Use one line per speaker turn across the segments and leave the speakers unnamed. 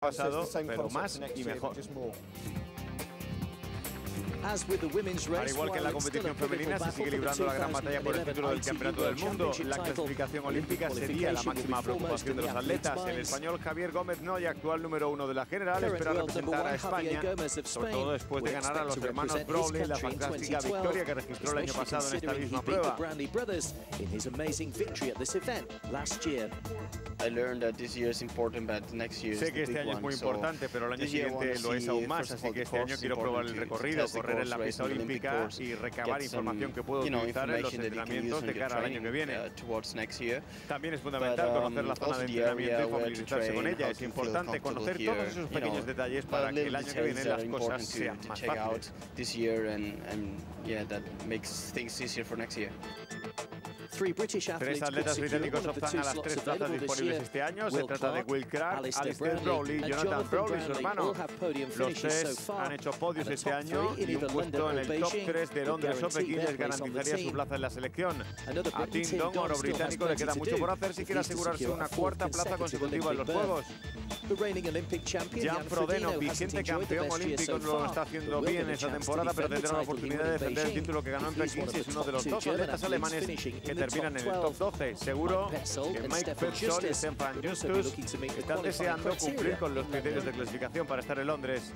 pasado, pero más y mejor. Al igual que en la competición femenina, se sigue librando la gran batalla por el título del Campeonato del Mundo. La clasificación olímpica sería la máxima preocupación de los atletas. El español Javier Gómez Noya, actual número 1 de la general, espera representar a España, sobre todo después de ganar a los hermanos Brownlee la fantástica victoria que registró el año pasado en esta misma prueba. Sé que este año es muy importante, pero el año siguiente lo es aún más, así que este año quiero probar el recorrido, correr en la pista olímpica y recabar información que puedo utilizar en los entrenamientos de cara al año que viene. También es fundamental conocer la zona de entrenamiento y familiarizarse con ella. Es importante conocer todos esos pequeños detalles para que el año que viene las cosas sean más fáciles. Tres atletas británicos optan a las 3 plazas disponibles este año. Se trata de Will Clark, Alistair Brownlee y Jonathan Brownlee, su hermano. Los tres han hecho podios este año y un puesto en el top 3 de Londres o Pekín les garantizaría su plaza en la selección. A Tim Don, oro británico, le queda mucho por hacer si quiere asegurarse una cuarta plaza consecutiva en los Juegos. Jan Frodeno, vigente campeón olímpico, no lo está haciendo bien esta temporada, pero tendrá la oportunidad de defender el título que ganó en Pekín si es uno de los dos atletas alemanes que terminan en el top 12. Seguro que Mike Pepsol y Stefan Justus están deseando cumplir con los criterios de clasificación para estar en Londres.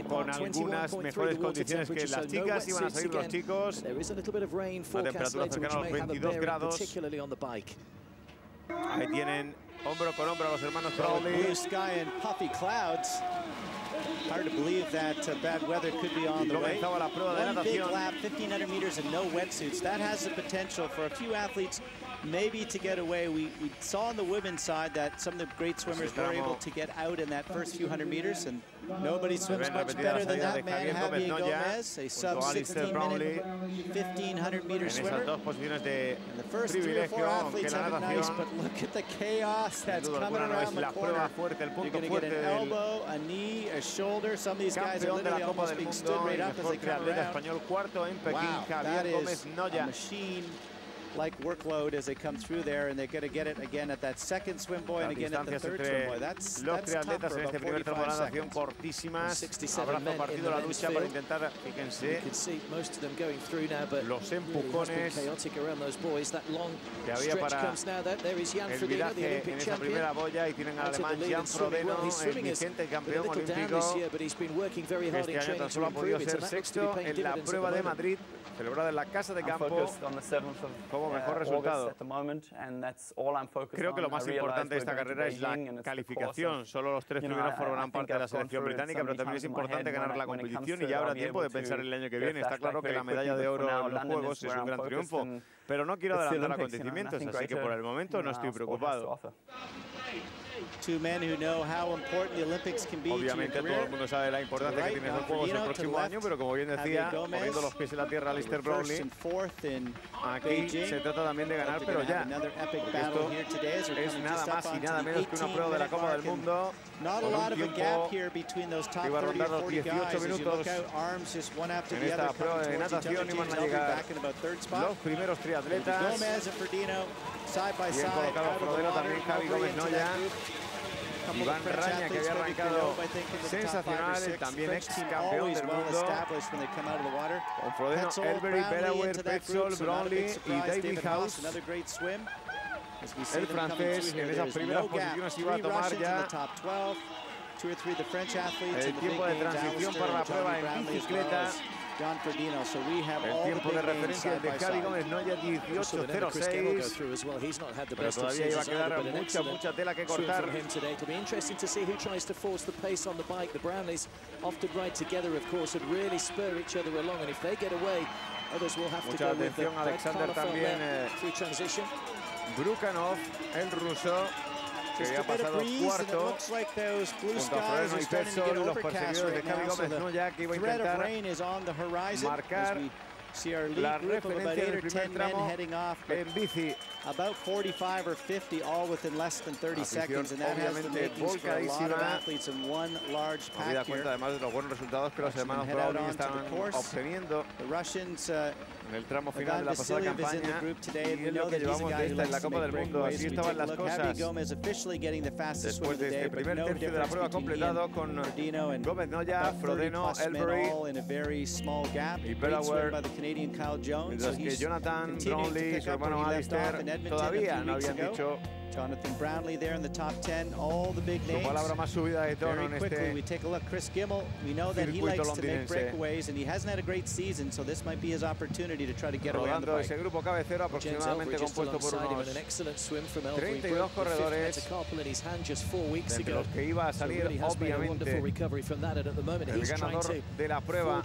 Con algunas mejores condiciones que las chicas, iban a salir los chicos. La temperatura cercana a los 22 grados. Ahí tienen hombro con hombro a los hermanos Brownlee.
Hard to believe that bad weather could be on the way. One big lap, 1,500 meters and no wetsuits. That has the potential for a few athletes maybe to get away. We saw on the women's side that some of the great swimmers were able to get out in that first few hundred meters, and nobody swims much better than that man, Javier Gomez, a sub-16-minute 1,500-meter swimmer. And the first 3 or 4 athletes have it nice, but look at the chaos that's coming around the corner. You're going to get an elbow, a knee, a shoulder. Some of these guys are literally almost being stood right up as they come around. Wow, that is a machine-like workload as they come through there, and they're going to get it again at that second swim buoy and again at the third swim buoy. That's tough for about 45 seconds.
Cortísimas. Abrazo partido la lucha para intentar, fíjense, los empujones que había para el viraje en esa primera boya, y tienen al alemán Jan Frodeno, el vigente campeón olímpico, que este año tan solo ha podido ser sexto en la prueba de Madrid, celebrada en la Casa de Campo como mejor resultado. Creo que lo más importante de esta carrera es la calificación. Solo los 3 primeros formarán parte de la selección británica, pero también es importante ganar la competición y ya habrá tiempo de pensar en el año que viene. Está claro que la medalla de oro en los Juegos es un gran triunfo, pero no quiero adelantar acontecimientos, así que por el momento no estoy preocupado. Obviamente todo el mundo sabe la importancia que tienen los Juegos el próximo año, pero como bien decía, poniendo los pies en la tierra Alistair Brownlee, aquí se trata también de ganar, pero ya. Esto es nada más y nada menos que una prueba de la Copa del Mundo, con un tiempo que iba a rondar los 18 minutos. En esta prueba de natación iban a llegar los primeros triatletas. Bien colocado Frodeno, también Javi Gómez Noya. Iván Raña, que había arrancado sensacional, también ex campeón del mundo. Con Frodeno, Elbury, Belaware, Pepsol, Brownlee y David House. El francés en esas primeras posiciones iba a tomar ya el tiempo de transición para la prueba en bicicleta. El tiempo de referencia es de Javi Gómez Noya, 18:06. Pero todavía iba a quedar mucha tela que cortar. Mucha atención, Alexander también. Brukanov, el ruso, que había pasado cuarto junto a Frodeno y Pepsol, los perseguidores de Javi Gómez Noya, que iba a intentar marcar
See our lead group of about 8 or 10 men heading off, but about 45 or 50, all within less than 30 seconds, and that has the makings for a lot of athletes in one large pack here.
Además de los buenos resultados que los hermanos Browning están obteniendo
the Russians,
en el tramo final de la pasada campaña, y es lo que llevamos de esta en la Copa del Mundo. Así estaban las cosas después de este primer tercio de la prueba completado, con Gómez Noya, Frodeno, Elbury y Delaware, mientras que Jonathan Brownlee y su hermano Alistair todavía no habían dicho
Jonathan Brownlee there in the top 10, all the big names.
Su palabra más subida de tono en este
we take a look. Chris Gimel, we know that he likes to make breakaways, and he hasn't had a great season, so this might be his opportunity to try to get away on the bike.
Ese grupo cabecero aproximadamente compuesto por unos 32 corredores, entre los que iba a salir obviamente el ganador de la prueba.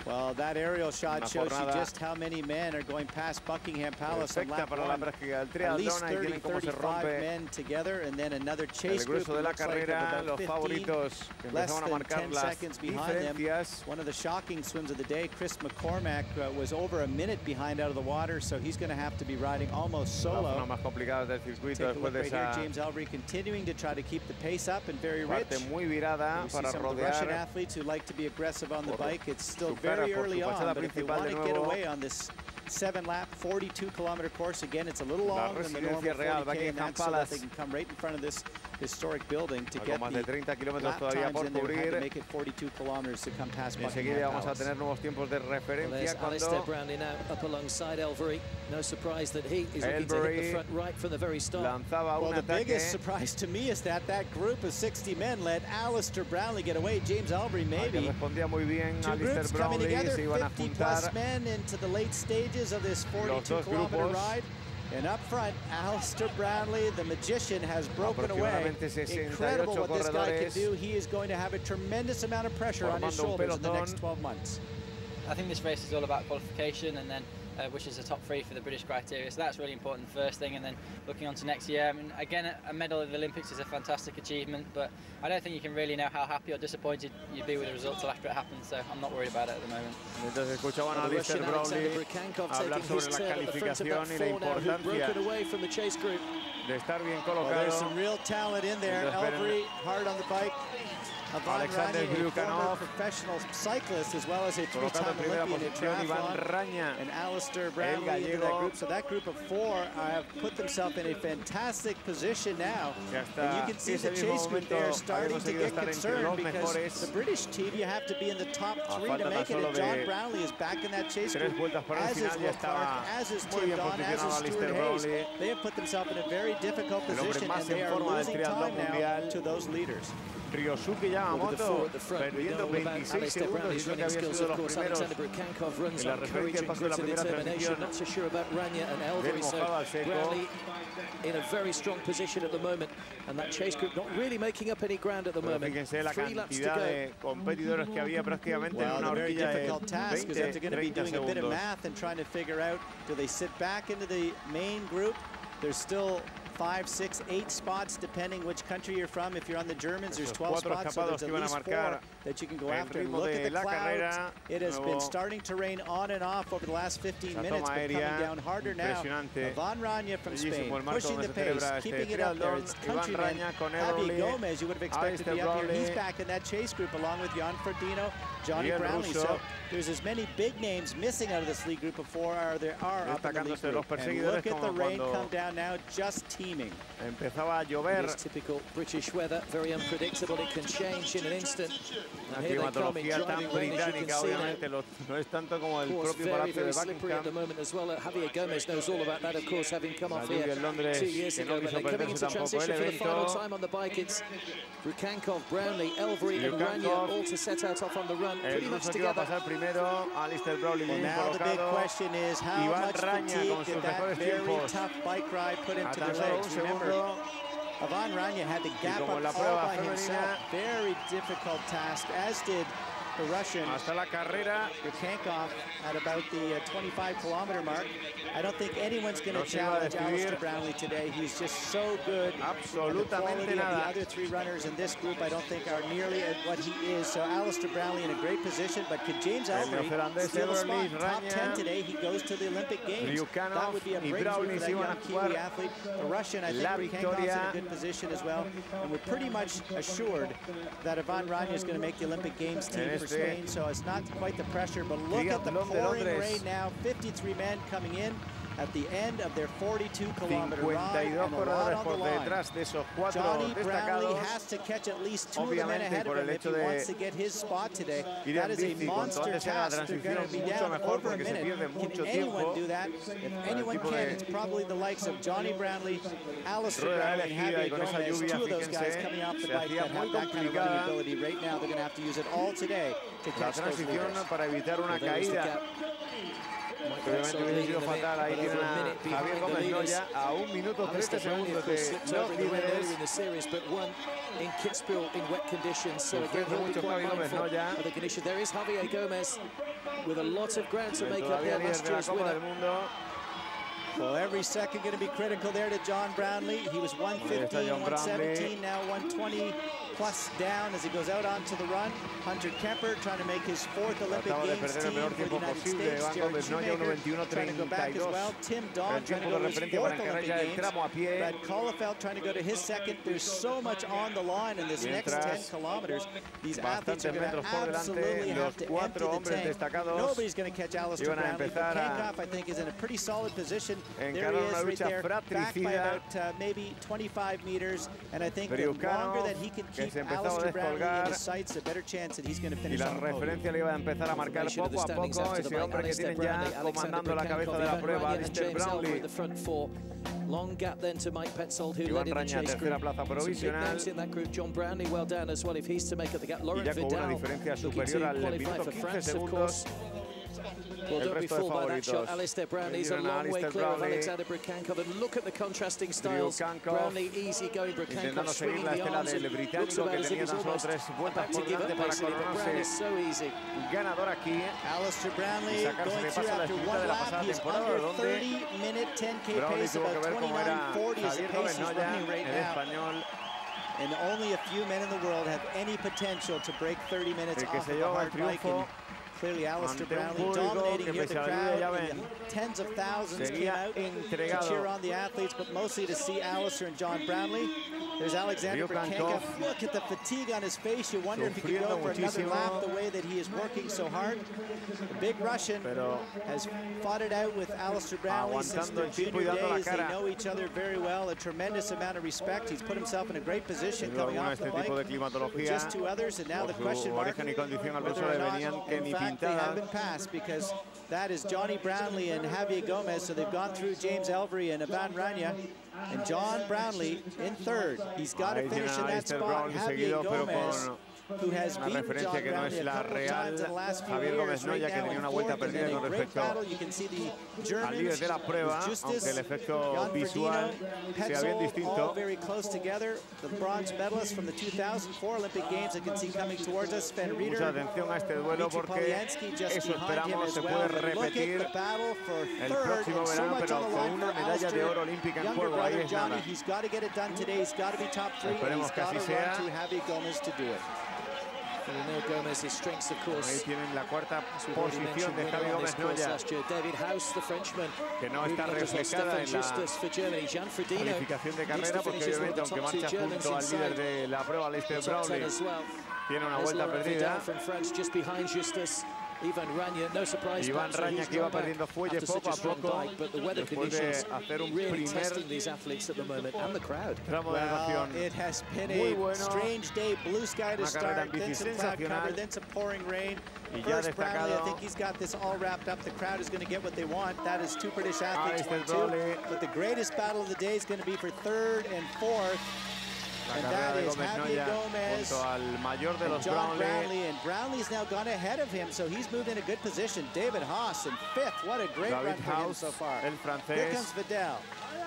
Well, that aerial shot shows you just how many men are going past Buckingham Palace on lap 1. At least 30, 35 men together, and then another chase group
de la carrera, los favoritos que empezaron a marcar las diferencias.
One of the shocking swims of the day, Chris McCormack, was over a minute behind out of the water, so he's going to have to be riding almost solo.
Más complicadas del circuito
después de esa James Elbury continuing to try to keep the pace up and very rich.
Muy virada para rodear.
Russian athletes who like to be aggressive on the bike. It's still very early on, but if they want to get away on this 7-lap, 42-kilometer course, again, it's a little longer than the normal 40K, and that's so that they can come right in front of this historic building to get the lap times in there. Had to make it 42 kilometers to come past Buckingham
Palace. Vamos a tener nuevos tiempos de referencia cuando
Alistair Brownlee now up alongside Elbury. No surprise that he is looking to hit the front right from the very start.
Well, the biggest surprise to me is that that group of 60 men let Alistair Brownlee get away. James Elbury maybe. Two groups coming together, 50-plus men into the late stages of this 42-kilometer ride. And up front, Alistair Brownlee, the magician, has broken away. Incredible what this guy can do. He is going to have a tremendous amount of pressure on his shoulders in the next 12 months.
I think this race is all about qualification, and then which is the top 3 for the British criteria. So that's really important, the first thing. And then looking on to next year, I mean, again, a medal at the Olympics is a fantastic achievement, but I don't think you can really know how happy or disappointed you'd be with the result till after it happens. So I'm not worried about it at the moment.
Entonces escuchaban a Alistair Brownlee hablar sobre la calificación y la importancia de estar bien colocado.
There's some real talent in there. Elbury hard on the bike.
Alexander
Glukanov, professional cyclist as well as a 3-time Olympian in triathlon, and Alistair Brownlee into that group. So that group of 4 have put themselves in a fantastic position now. And you can see the chase group there starting to get concerned because the British team, you have to be in the top 3 to make it. And John Brownlee is back in that chase group, as is Will Clark, as is Tim Don, as is Stuart Hayes. They have put themselves in a very difficult position, and they are losing time now to those leaders.
Ryosuke Yamamoto perdiendo 26 segundos y lo que había sido los primeros en la referencia del paso de la primera transición del mojado al seco.
In a very strong position at the moment, and that chase group not really making up any ground at the moment.
Fíjense la cantidad de competidores que había prácticamente en una horquilla de 20-30 segundos.
Math and trying to figure out, do they sit back into the main group? There's still 5, 6, 8 spots depending which country you're from. If you're on the Germans, there's 12 spots, so there's at least 4 that you can go after. Look at the clouds. It has been starting to rain on and off over the last 15 minutes, but coming down harder now. Ivan Rania from Spain, pushing the pace, keeping it up there. It's countryman Javi Gomez, you would have expected to be up here. He's back in that chase group along with Jan Frodeno, Johnny Brownlee. So there's as many big names missing out of this league group of 4 as there are up in the league group. And look at the rain come down now, just teeming.
Empezaba a llover.
It's typical British weather, very unpredictable. It can change in an instant.
La climatología tan británica, obviamente, no es tanto como el propio Palacio de Buckingham.
At the moment as well. Javier Gomez knows all about that, of course, having come off here 2 years ago. But they're coming into transition for the final time on the bike. It's Rukankov, Brownlee, Elbury, and Rania all to set out off on the run, pretty much together.
Primero, Alistair Brownlee bien
colocado. Now the big question is how much fatigue did that very tough bike ride put into their legs? Remember, Ivan Rania had to gap up all by himself. Very difficult task, as did the Russian
hasta la carrera.
Rukankov at about the 25-kilometer mark. I don't think anyone's going to challenge Alistair Brownlee today. He's just so good.
Absolutamente nada.
The other three runners in this group I don't think are nearly at what he is. So Alistair Brownlee in a great position, but could James Elvery steal a spot? Top 10 today, he goes to the Olympic Games. That would be a breakthrough for that young Kiwi athlete. The Russian, I think Rukankov's in a good position as well. And we're pretty much assured that Ivan Rania is going to make the Olympic Games team for Spain. So it's not quite the pressure, but look at the pouring rain now. 53 men coming in at the end of their 42-kilometer ride, and a lot on the line. Johnny Brownlee has to catch at least two of the men ahead of him if he wants to get his spot today. That is a monster task. They're going to be down over a minute. Can anyone do that? If anyone can, it's probably the likes of Johnny Brownlee, Alistair Brownlee, and Javier Gomez. Two of those guys coming off the bike that have that kind of running ability. Right now, they're going to have to use it all today to catch those leaders.
Obviamente hubiera sido fatal. Ahí tienen a Javier Gómez Noya a 1 minuto 13 segundos de los líderes.
In Kitzbühel in wet conditions, so again he'll be quite mindful of the condition. There is Javier Gomez with a lot of ground to make up there. Last year's winner.
Well, every second going to be critical there to John Brownlee. He was 115, 117, now 120 plus down as he goes out onto the run. Hunter Kemper trying to make his 4th Olympic Games team for the United States. Jared Shoemaker trying to go back as well. Tim Don trying to go to his 4th Olympic Games. Brad Kohlefeld trying to go to his 2nd. There's so much on the line in this next 10 kilometers. These athletes are going to absolutely have to empty the tank. Nobody's going to catch Alistair Brownlee. Rukankov, I think, is in a pretty solid position. There he is right there, back by about maybe 25 meters. And I think the longer that he can keep Alistair Brownlee in his sights, the better chance that he's going to finish on the podium.
Y la referencia le iba a empezar a marcar poco a poco ese hombre que tiene ya comandando la cabeza de la prueba, Alistair Brownlee.
Long gap then to Mike Petzold, who led in the chase
group. Some big
names in that group. John Brownlee well down as well if he's to make up the gap. Laurent Vidal looking to qualify for France, of course. Well, don't be fooled by that shot. Alistair Brownlee's a long way clear of Alexander Brukankov. And look at the contrasting styles. Brownlee easy going, Brukankov swinging the arms. And looks about as if he's almost about to give up basically, but Brownlee's so easy.
Alistair Brownlee going through after 1 lap. He's under 30-minute 10K pace, about 29:40 is the pace he's running right now. And only a few men in the world have any potential to break 30 minutes off of a hard bike. Clearly, Alistair Brownlee dominating here. The crowd, tens of thousands came out to cheer on the athletes, but mostly to see Alistair and John Brownlee. There's Alexander Brukankov. Look at the fatigue on his face. You wonder if he could go for another lap the way that he is working so hard. The big Russian has fought it out with Alistair Brownlee since their junior days. They know each other very well. A tremendous amount of respect. He's put himself in a great position coming off the bike with just two others, and now the question mark whether or not, in fact, they have been passed, because that is Johnny Brownlee and Javier Gomez. So they've gone through James Elvery and Ivan Rania. And John Brownlee in 3rd. He's got to finish in that spot. Javier Gomez, who has beaten John Brownlee a couple of times in the last few years, right now in 4th, and in a great battle. You can see the Germans, Justus, Jan Frodeno, Petzold, all very close together. The bronze medalists from the 2004 Olympic Games, you can see coming towards us. Sven Rieder, Michi Poliansky just behind him as well. But look at the battle for 3rd, and so much on the line for Alistair. Younger brother Johnny, he's got to get it done today. He's got to be top 3, and he's got to run to Javier Gomez to do it.
Gomez's strengths, of course.
Ahí tienen la 4ª posición de Javier Gómez Noya,
David House, the Frenchman,
que no está reflejada en la calificación de carrera, porque obviamente aunque marcha junto al líder de la prueba, Alistair Brownlee, tiene una vuelta perdida.
Ivan Rania, no surprise.
Iván Rania que iba perdiendo fuelle poco a poco después de hacer un primer tramo de natación.
It has been a strange day, blue sky to start, then some cloud cover, then some pouring rain. First Brownlee, I think he's got this all wrapped up. The crowd is going to get what they want. That is two British athletes, 1-2. But the greatest battle of the day is going to be for 3rd and 4th. And that is Javier Gomez and John Brownlee. And Brownlee's now gone ahead of him, so he's moved in a good position. David Haas in 5th. What a great run for him so far. Here comes Vidal.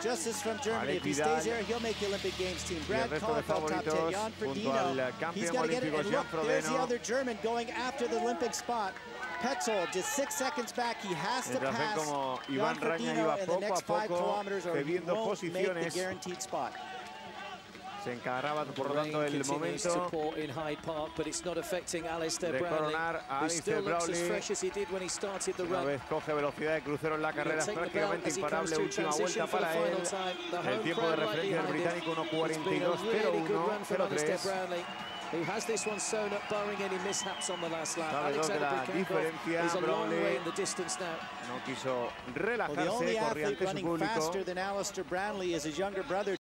Justice from Germany. If he stays here, he'll make the Olympic Games team. Brad Kohl top 10. Jan Frodeno. He's got to get it. And look, there's the other German going after the Olympic spot. Petzold, just 6 seconds back. He has to pass Jan Frodeno in the next 5 kilometers or he won't make the guaranteed spot.
Se encargaba, por lo tanto, el momento
in Hyde Park, but it's not affecting Alistair
de coronar a Alistair Brownlee. Una vez coge velocidad de crucero en la carrera, es prácticamente imparable. Última vuelta para él. El tiempo de referencia del británico 1:42.01.03.
Who has this one sewn up, barring any mishaps on the last lap.
Alexander Bricankov
is a long way in the distance now.
No quiso relajarse,
well, the only
corrió
athlete
ante su
running
público.
faster than Alistair Brownlee is his younger brother.